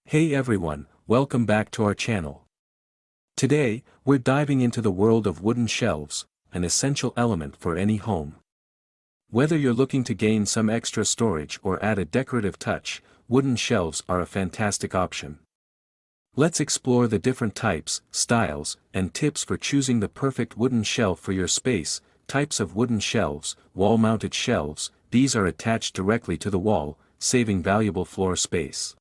Hey everyone, welcome back to our channel. Today, we're diving into the world of wooden shelves, an essential element for any home. Whether you're looking to gain some extra storage or add a decorative touch, wooden shelves are a fantastic option. Let's explore the different types, styles, and tips for choosing the perfect wooden shelf for your space. Types of wooden shelves: wall-mounted shelves. These are attached directly to the wall, saving valuable floor space.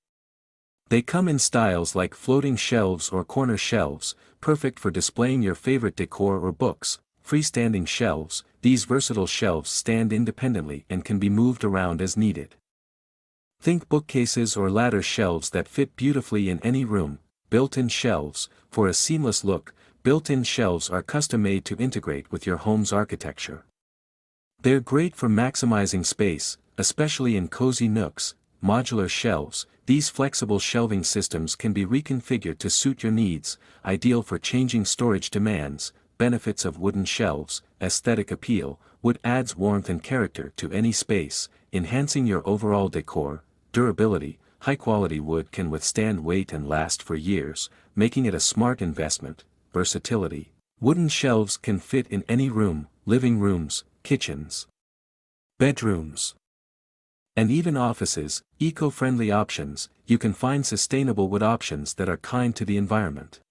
They come in styles like floating shelves or corner shelves, perfect for displaying your favorite decor or books. Freestanding shelves: these versatile shelves stand independently and can be moved around as needed. Think bookcases or ladder shelves that fit beautifully in any room. Built-in shelves: for a seamless look, built-in shelves are custom-made to integrate with your home's architecture. They're great for maximizing space, especially in cozy nooks. Modular shelves: these flexible shelving systems can be reconfigured to suit your needs, ideal for changing storage demands. Benefits of wooden shelves: aesthetic appeal: wood adds warmth and character to any space, enhancing your overall decor. Durability: high-quality wood can withstand weight and last for years, making it a smart investment. Versatility: wooden shelves can fit in any room, living rooms, kitchens, bedrooms, and even offices. Eco-friendly options: you can find sustainable wood options that are kind to the environment.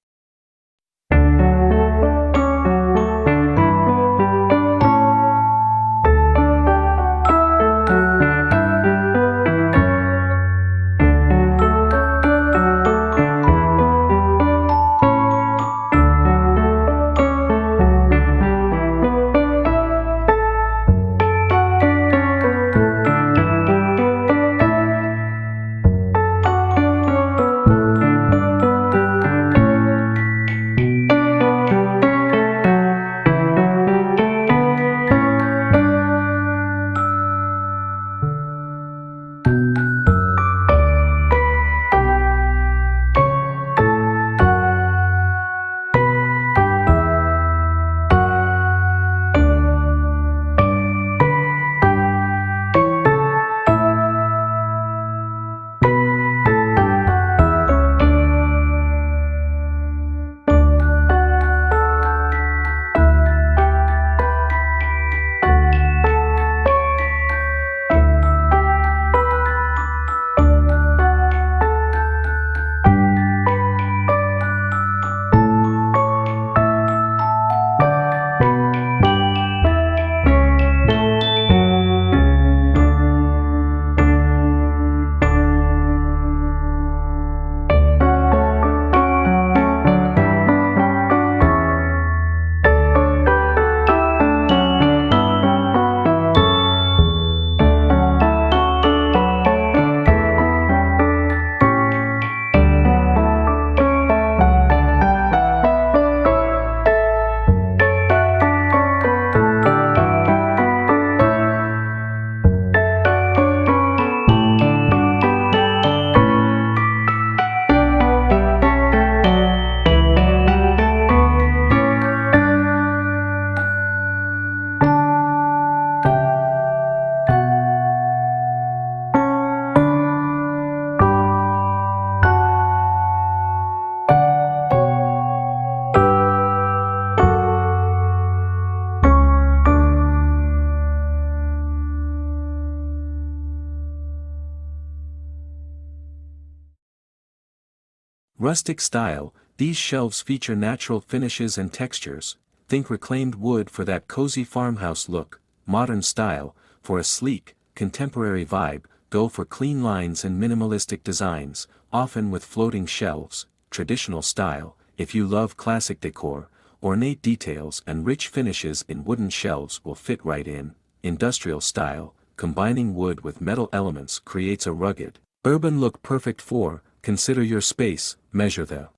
Rustic style: these shelves feature natural finishes and textures. Think reclaimed wood for that cozy farmhouse look. Modern style: for a sleek, contemporary vibe, go for clean lines and minimalistic designs, often with floating shelves. Traditional style: if you love classic decor, ornate details and rich finishes in wooden shelves will fit right in. Industrial style: combining wood with metal elements creates a rugged, urban look perfect for. Consider your space, measure the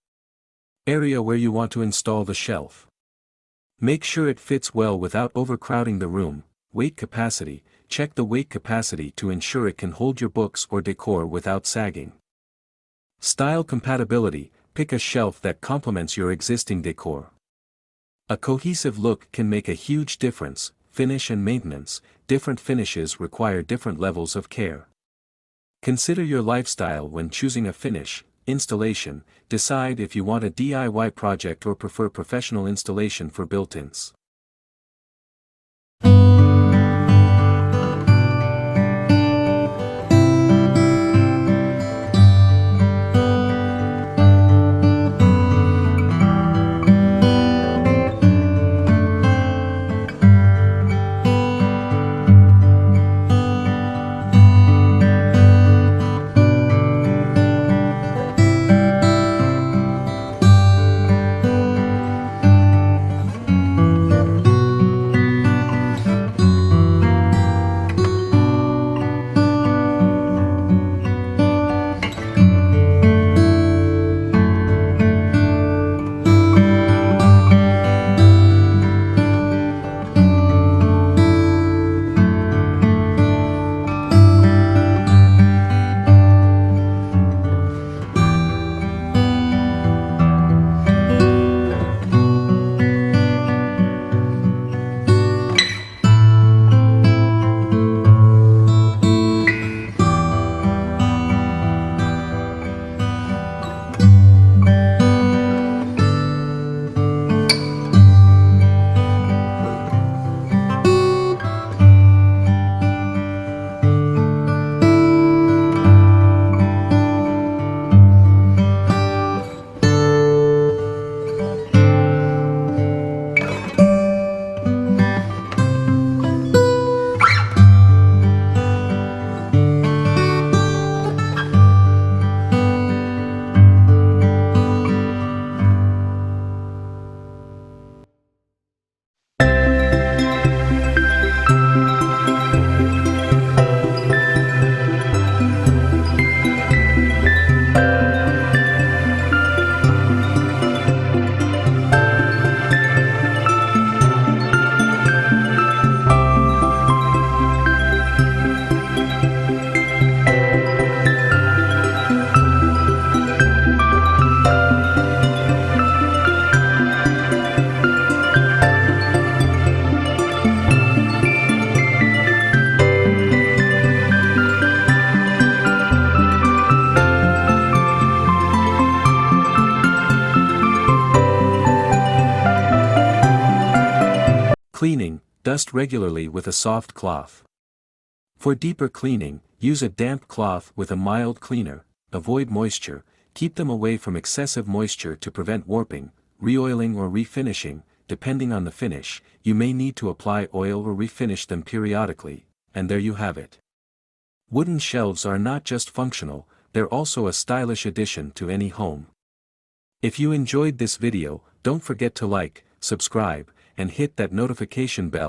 area where you want to install the shelf. Make sure it fits well without overcrowding the room. Weight capacity: check the weight capacity to ensure it can hold your books or decor without sagging. Style compatibility: pick a shelf that complements your existing decor. A cohesive look can make a huge difference. Finish and maintenance: different finishes require different levels of care. Consider your lifestyle when choosing a finish. Installation. Decide if you want a DIY project or prefer professional installation for built-ins. Cleaning. Dust regularly with a soft cloth. For deeper cleaning, use a damp cloth with a mild cleaner. Avoid moisture. Keep them away from excessive moisture to prevent warping, re-oiling or refinishing. Depending on the finish, you may need to apply oil or refinish them periodically, and there you have it. Wooden shelves are not just functional, they're also a stylish addition to any home. If you enjoyed this video, don't forget to like, subscribe, and hit that notification bell